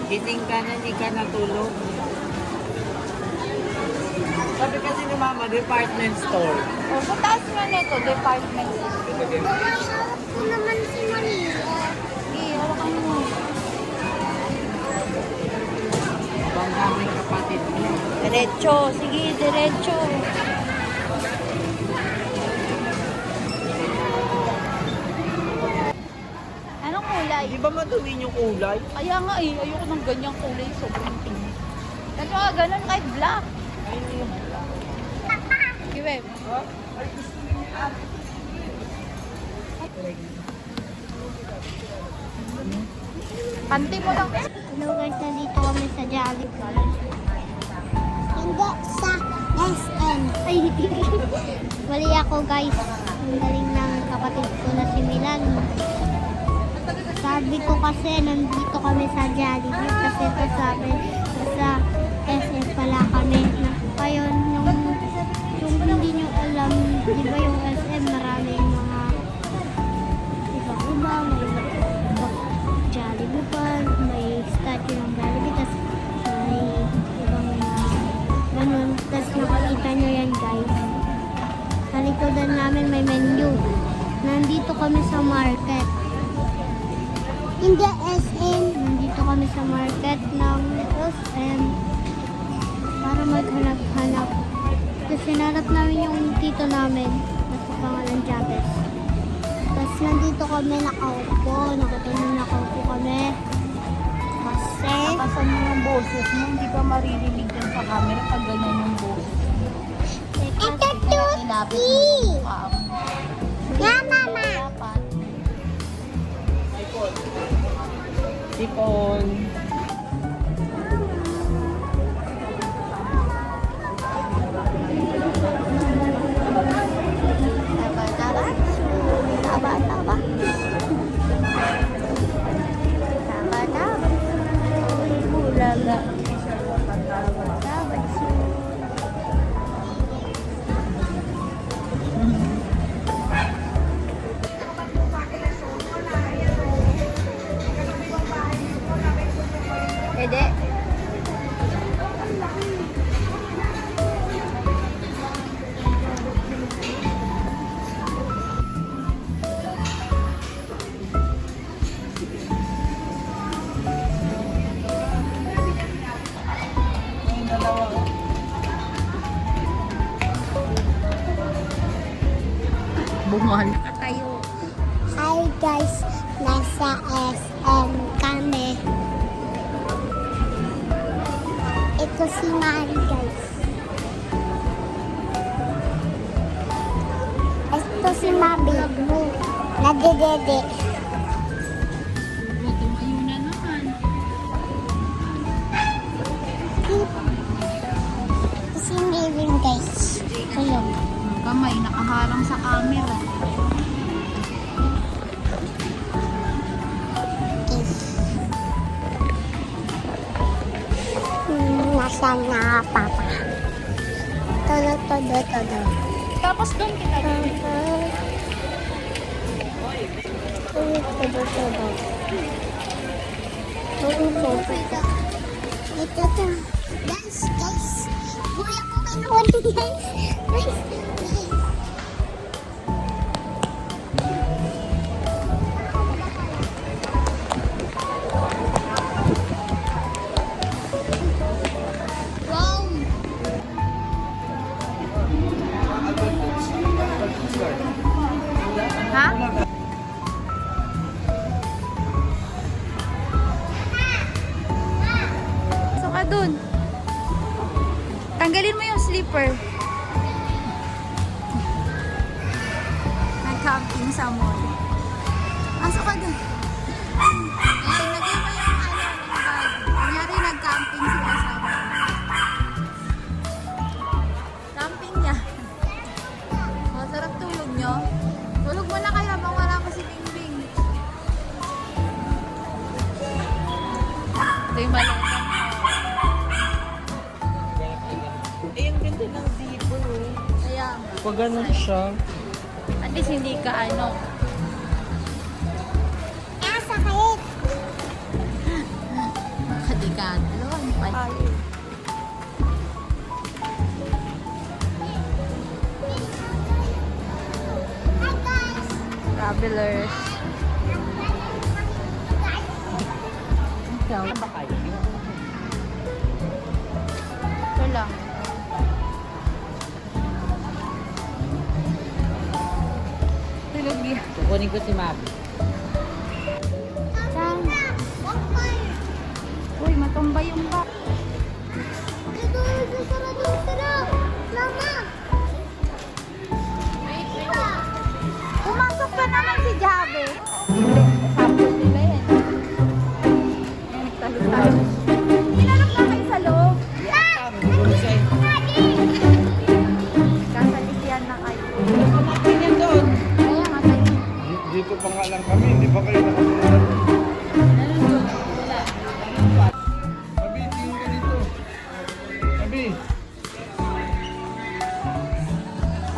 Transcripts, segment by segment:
Gising ka na, hindi ka natulog. Sabi kasi ni Mama, department store. O, sa taas nga nito, department. Harap ko naman si Maria. Sige, hawakan mo. Abang aming kapatid niya. Diretso, sige, diretso. Anong kulay? Di ba madumi yung kulay? Kaya nga eh, ayoko ng ganyang kulay, sobrang tingin. Kasi nga ganun kahit black. Ayun yung black. Sige, Web. Panty mo lang. Hello guys, nandito kami sa Jollibee. Hindi, sa SM. Ay, mali ako guys. Ang galing ng kapatid ko na si Milan. Sabi ko kasi nandito kami sa Jollibee kasi ito sabi sa SM pala kami. Ngayon, yung hindi nyo alam, di ba yung SM maraming mga iba-iba, may Jollibee pa, may statue ng Jollibee, tapos may ibang mga ganun. Tapos nakikita nyo yan guys. Sa likodan namin may menu. Nandito kami sa market. Hindi SM. Nandito kami sa market ng SM para maghanap-hanap. Tapos sinanap namin yung tito namin. Nasa pangalan Jabez. Tapos nandito kami nakaupo. Nakaupo kami. Kasi Nakasan mo yung boses mo, hindi ka maririnig dyan sa camera pag ganyan yung boses. ito Inapit tuti. mo yung mukha mo. Yeah, mama. Dapat. Tipon. Ulaga. Pwede? Bungal. Tayo. Hi guys, nasa SM kami. Ito si Mari guys. Ito si Mabi. Nadedede. Tumayo na naman. Ito si Mirin guys. Ayun. Kamay nakaharang sa camera. Nasaan na papa? Todo. Tapos doon kita. Ito to. Guys. Kuya ko kinuha guys. Wow. Ha? So ka dun. Tanggalin mo yung slipper. Nag-camping sa mall. Pasok ka dun. Eh, lagay mo yung bag. Kunyari nag-camping sila sa mall. Camping niya. Masarap tulog nyo. Tulog mo na kayo habang wala pa si Bingbing. Ito yung malata. Eh, ang ganda ng zipper. Kaya, Pag ganun siya. at least hindi ka ano. Sakit. Decathlon. Travelers. Ano ba kayo? Ito lang. Tulog yan. Kukunin ko si Mabi. Saan? Uy, matumba yung bak. Pumasok pa naman si Jabe. Sample nila yan. Ay, nagtalo-talo. Pinanap na kayo sa loob. Kasalitian na kayo. Tingnan doon. Kaya nga kayo. Dito pa nga lang kami, hindi pa kayo nakasunod. Sabi, tingin ka dito. Sabi.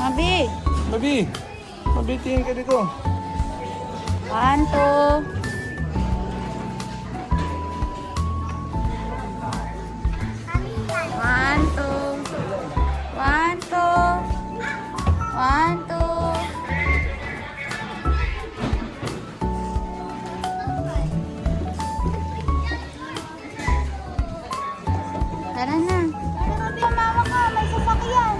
Mabi. Sabi. Sabi, tingin ka dito. 1, 2. One, two. One, two. One, two. Tara na. Mama ka, may sasakyan.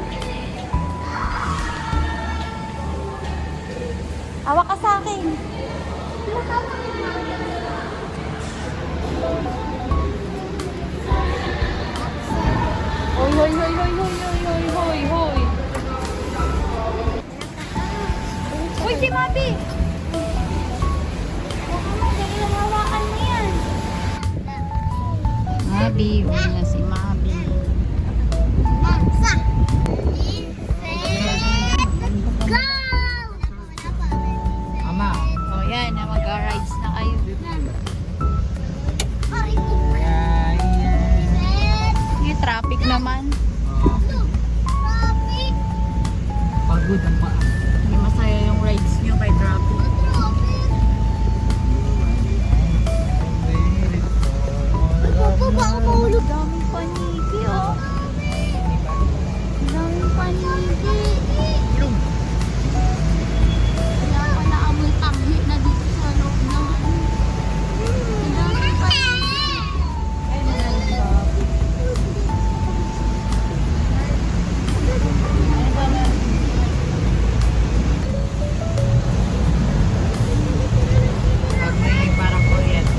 Hawak ka sa akin. Hoy, hoy, hoy, hoy, hoy, hoy, hoy, hoy, hoy. Uy, si Mabi. Hawakan mo yan. Mabi, uwi na si Mabi. Ama. Oh, yan, mag-rides na kayo. Yung traffic naman. Pagod ang paa. Hindi masaya yung rides nyo kay traffic. Daming paniki, oh. Daming paniki. Kaya pala amoy tanghi na dito sa loob ng daming paniki. Pag may parang kuryente.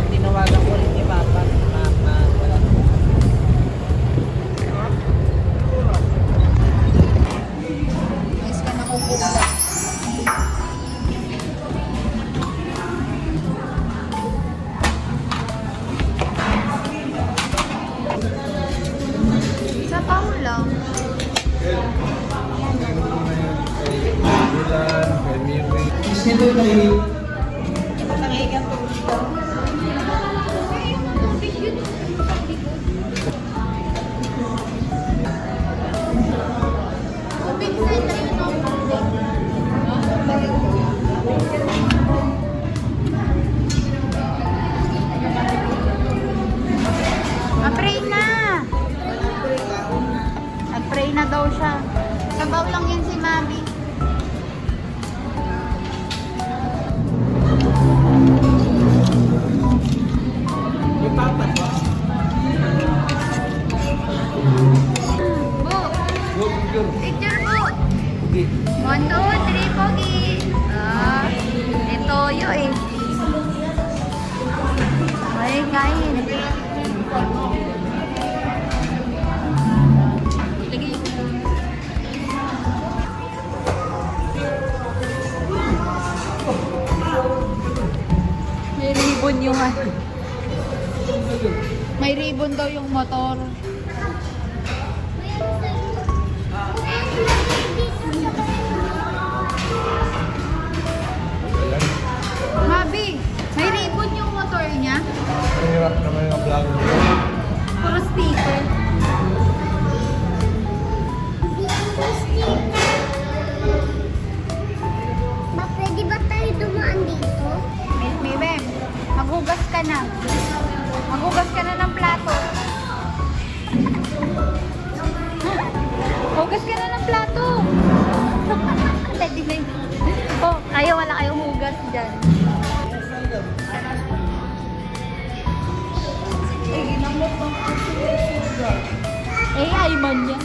Tinawagan ko rin ni Papa. Mama, wala na. Ayos ka na kukuha. Sa pao lang. Bulan, kay Miri. Ma-pray na! Nag-pray na daw siya. Sabaw lang yan si Mabi. May Papa ba? Bu! Go, picture. Picture bu! Hindi. 1, 2, 3, pogi! Ah, ito yun eh. Ay, kain. Lagi. May ribbon yung ano. May ribbon daw yung motor. Mabi, may ribbon yung motor niya. Hirap naman yung vlog Puro sticker. dyan. Ay, ginamot ng sugar. Ay, man yan.